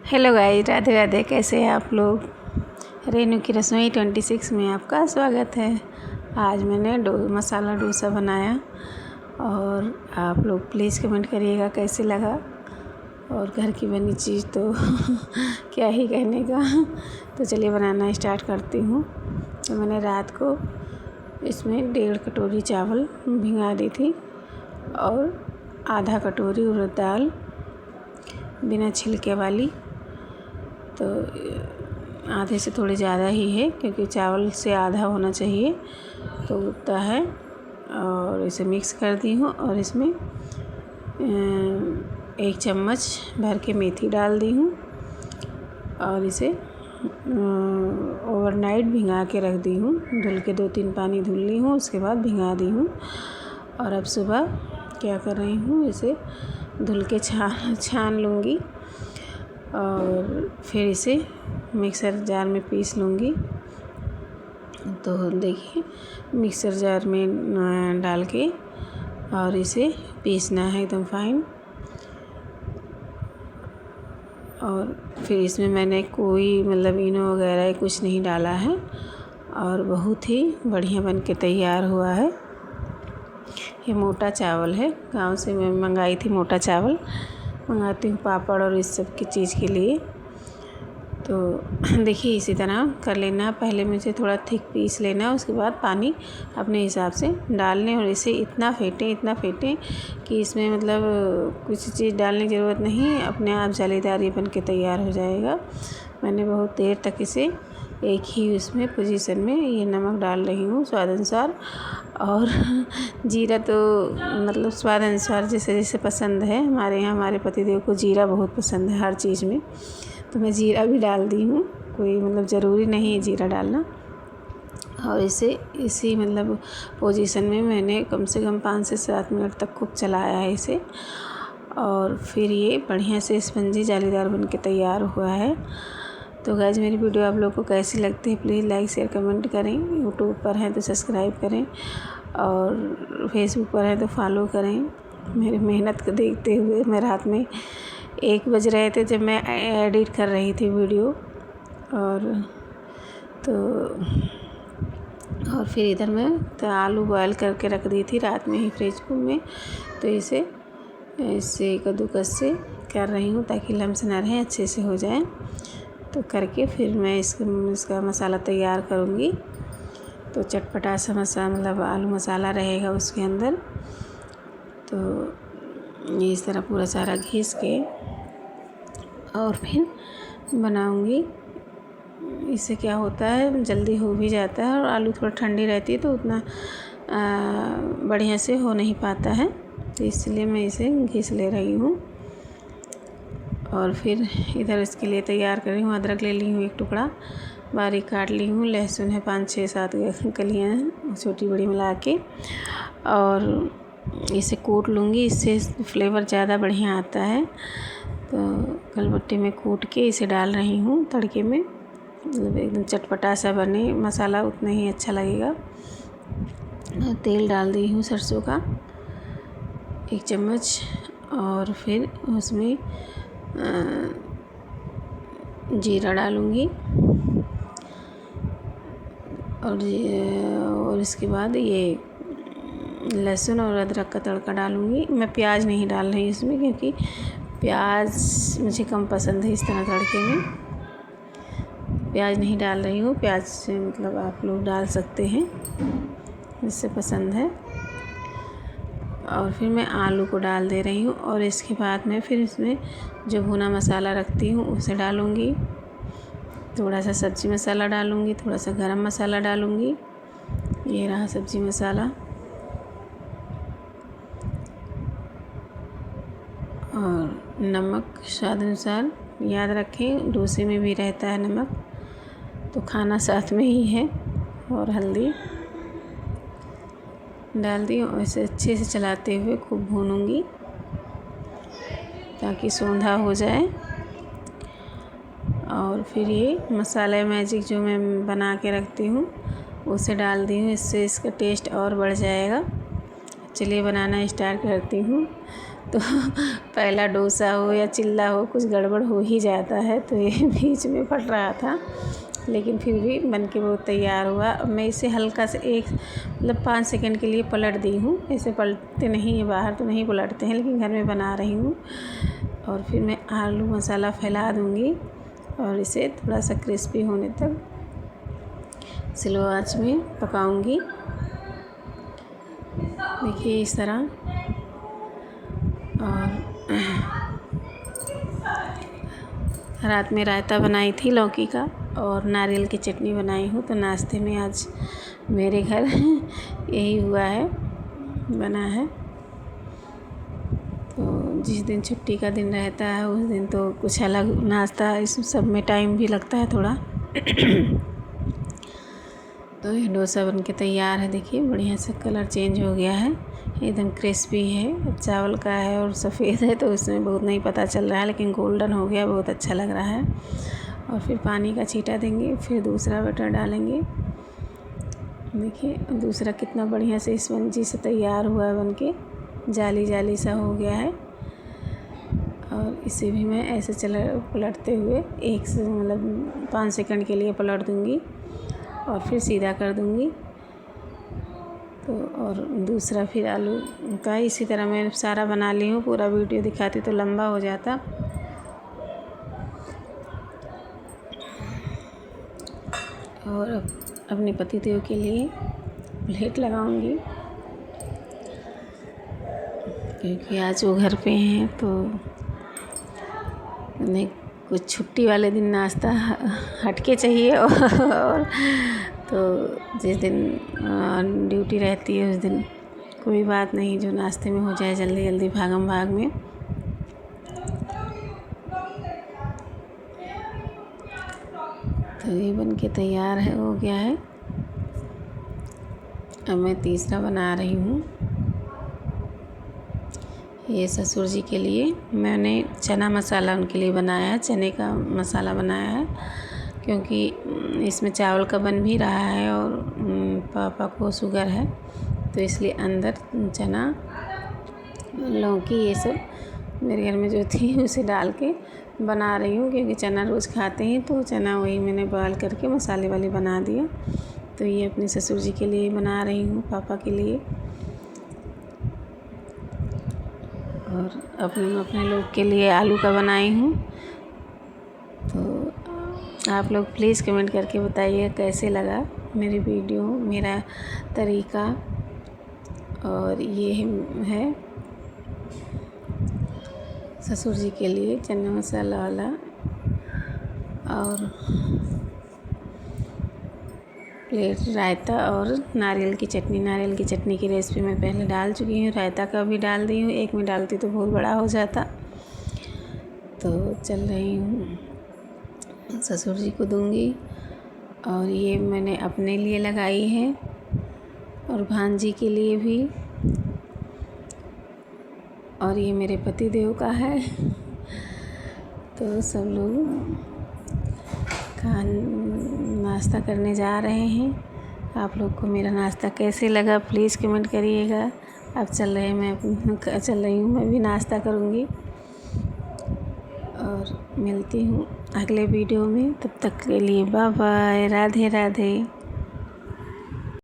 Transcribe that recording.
Hello guys, Radhe Radhe. कैसे हैं आप लोग। रेनू की रसोई 26 में आपका स्वागत है। आज मैंने मसाला डोसा बनाया और आप लोग प्लीज़ कमेंट करिएगा कैसे लगा। और घर की बनी चीज़ तो क्या ही कहने का। तो चलिए बनाना स्टार्ट करती हूँ। तो मैंने रात को इसमें 1.5 कटोरी चावल भिगा दी थी और आधा कटोरी उड़द दाल बिना छिलके वाली। तो आधे से थोड़ी ज़्यादा ही है क्योंकि चावल से आधा होना चाहिए तो उतना है। और इसे मिक्स कर दी हूँ और इसमें 1 चम्मच भर के मेथी डाल दी हूँ और इसे ओवरनाइट भिगा के रख दी हूँ। धुल के 2-3 पानी धुल ली हूँ, उसके बाद भिगा दी हूँ। और अब सुबह क्या कर रही हूँ, इसे धुल के छान लूँगी और फिर इसे मिक्सर जार में पीस लूँगी। तो देखिए मिक्सर जार में डाल के और इसे पीसना है एकदम फाइन। और फिर इसमें मैंने कोई इनो वगैरह कुछ नहीं डाला है और बहुत ही बढ़िया बन के तैयार हुआ है। ये मोटा चावल है, गांव से मैं मंगाई थी। मोटा चावल मंगाती हूँ पापड़ और इस सब की चीज़ के लिए। तो देखिए इसी तरह कर लेना। पहले मुझे थोड़ा थिक पीस लेना, उसके बाद पानी अपने हिसाब से डाल लें और इसे इतना फेंटें कि इसमें कुछ चीज़ डालने की ज़रूरत नहीं, अपने आप जालीदार ये बन के तैयार हो जाएगा। मैंने बहुत देर तक इसे एक ही उसमें पोजीशन में ये नमक डाल रही हूँ स्वाद अनुसार। और जीरा तो स्वाद अनुसार जैसे जैसे पसंद है। हमारे यहाँ हमारे पतिदेव को जीरा बहुत पसंद है हर चीज़ में, तो मैं जीरा भी डाल दी हूँ। कोई ज़रूरी नहीं है जीरा डालना। और इसे इसी पोजीशन में मैंने कम से कम 5 से 7 मिनट तक खूब चलाया है इसे। और फिर ये बढ़िया से स्पंजी जालीदार बन के तैयार हुआ है। तो गाइस मेरी वीडियो आप लोगों को कैसी लगती है प्लीज़ लाइक शेयर कमेंट करें। यूट्यूब पर हैं तो सब्सक्राइब करें और फेसबुक पर हैं तो फॉलो करें। मेरी मेहनत को देखते हुए मैं रात में 1 बज रहे थे जब मैं एडिट कर रही थी वीडियो। और फिर इधर मैं तो आलू बॉयल करके रख दी थी रात में ही फ्रिज में। तो इसे कद्दूकस से कर रही हूँ ताकि लम्स ना रहे, अच्छे से हो जाए। तो करके फिर मैं इसका मसाला तैयार करूँगी। तो चटपटा सा आलू मसाला रहेगा उसके अंदर। तो इस तरह पूरा सारा घिस के और फिर बनाऊँगी। इससे क्या होता है जल्दी हो भी जाता है और आलू थोड़ा ठंडी रहती है तो उतना बढ़िया से हो नहीं पाता है। तो इसलिए मैं इसे घिस ले रही हूँ। और फिर इधर इसके लिए तैयार कर रही हूँ। अदरक ले ली हूँ 1 टुकड़ा, बारीक काट ली हूँ। लहसुन है 5-6-7 कलियाँ हैं छोटी बड़ी मिला के। और इसे कूट लूँगी, इससे फ्लेवर ज़्यादा बढ़िया आता है। तो कलबट्टे में कूट के इसे डाल रही हूँ तड़के में। एकदम चटपटा सा बने मसाला उतना ही अच्छा लगेगा। तेल डाल दी हूँ सरसों का 1 चम्मच और फिर उसमें जीरा डालूँगी। और इसके बाद ये लहसुन और अदरक का तड़का डालूँगी। मैं प्याज नहीं डाल रही इसमें क्योंकि प्याज मुझे कम पसंद है। इस तरह तड़के में प्याज नहीं डाल रही हूँ। प्याज से आप लोग डाल सकते हैं जिससे पसंद है। और फिर मैं आलू को डाल दे रही हूँ और इसके बाद मैं फिर इसमें जो भुना मसाला रखती हूँ उसे डालूँगी। थोड़ा सा सब्ज़ी मसाला डालूँगी, थोड़ा सा गरम मसाला डालूँगी। ये रहा सब्ज़ी मसाला। और नमक स्वाद अनुसार, याद रखें डोसे में भी रहता है नमक, तो खाना साथ में ही है। और हल्दी डाल दी और इसे अच्छे से चलाते हुए खूब भूनूंगी ताकि सौंधा हो जाए। और फिर ये मसाला मैजिक जो मैं बना के रखती हूँ उसे डाल दी हूँ, इससे इसका टेस्ट और बढ़ जाएगा। चलिए बनाना स्टार्ट करती हूँ। तो पहला डोसा हो या चिल्ला हो, कुछ गड़बड़ हो ही जाता है, तो ये बीच में फट रहा था, लेकिन फिर भी बन के वो तैयार हुआ। अब मैं इसे हल्का से एक मतलब 5 सेकंड के लिए पलट दी हूँ। ऐसे पलटते नहीं हैं, बाहर तो नहीं पलटते हैं, लेकिन घर में बना रही हूँ। और फिर मैं आलू मसाला फैला दूँगी और इसे थोड़ा सा क्रिस्पी होने तक स्लो आंच में पकाऊँगी। देखिए इस तरह। और रात में रायता बनाई थी लौकी का और नारियल की चटनी बनाई हूँ। तो नाश्ते में आज मेरे घर यही हुआ है, बना है। तो जिस दिन छुट्टी का दिन रहता है उस दिन तो कुछ अलग नाश्ता, इस सब में टाइम भी लगता है थोड़ा। तो ये डोसा बन के तैयार है। देखिए बढ़िया से कलर चेंज हो गया है, एकदम क्रिस्पी है। चावल का है और सफ़ेद है तो उसमें बहुत नहीं पता चल रहा है, लेकिन गोल्डन हो गया, बहुत अच्छा लग रहा है। और फिर पानी का छींटा देंगे, फिर दूसरा बटर डालेंगे। देखिए दूसरा कितना बढ़िया से स्पंजी से तैयार हुआ है, बन के जाली जाली सा हो गया है। और इसे भी मैं ऐसे पलटते हुए एक से मतलब 5 सेकंड के लिए पलट दूँगी और फिर सीधा कर दूँगी। तो और दूसरा फिर आलू का इसी तरह मैं सारा बना ली हूँ। पूरा वीडियो दिखाती तो लंबा हो जाता। और अब अपने पतिदेव के लिए प्लेट लगाऊंगी, क्योंकि आज वो घर पे हैं। तो उन्हें कुछ छुट्टी वाले दिन नाश्ता हटके चाहिए और तो जिस दिन ड्यूटी रहती है उस दिन कोई बात नहीं, जो नाश्ते में हो जाए जल्दी जल्दी भागम भाग में। तो ये बन के तैयार है, हो गया है। अब मैं तीसरा बना रही हूँ। ये ससुर जी के लिए मैंने चना मसाला उनके लिए बनाया है, चने का मसाला बनाया है, क्योंकि इसमें चावल का बन भी रहा है और पापा को शुगर है, तो इसलिए अंदर चना लौकी ये सब मेरे घर में जो थी उसे डाल के बना रही हूँ। क्योंकि चना रोज़ खाते हैं, तो चना वही मैंने बॉयल करके मसाले वाली बना दिया। तो ये अपने ससुर जी के लिए बना रही हूँ, पापा के लिए, और अपने लोग के लिए आलू का बनाई हूँ। तो आप लोग प्लीज़ कमेंट करके बताइए कैसे लगा मेरी वीडियो, मेरा तरीका। और ये है ससुर जी के लिए चना मसाला वाला। और प्लेट रायता और नारियल की चटनी की रेसिपी मैं पहले डाल चुकी हूँ, रायता का भी डाल दी हूँ। एक में डालती तो बहुत बड़ा हो जाता। तो चल रही हूँ, ससुर जी को दूँगी। और ये मैंने अपने लिए लगाई है और भांजी के लिए भी, और ये मेरे पति देव का है। तो सब लोग नाश्ता करने जा रहे हैं। आप लोग को मेरा नाश्ता कैसे लगा प्लीज़ कमेंट करिएगा। अब चल रही हूँ, मैं भी नाश्ता करूँगी। और मिलती हूँ अगले वीडियो में, तब तक के लिए बाय बाय, राधे राधे।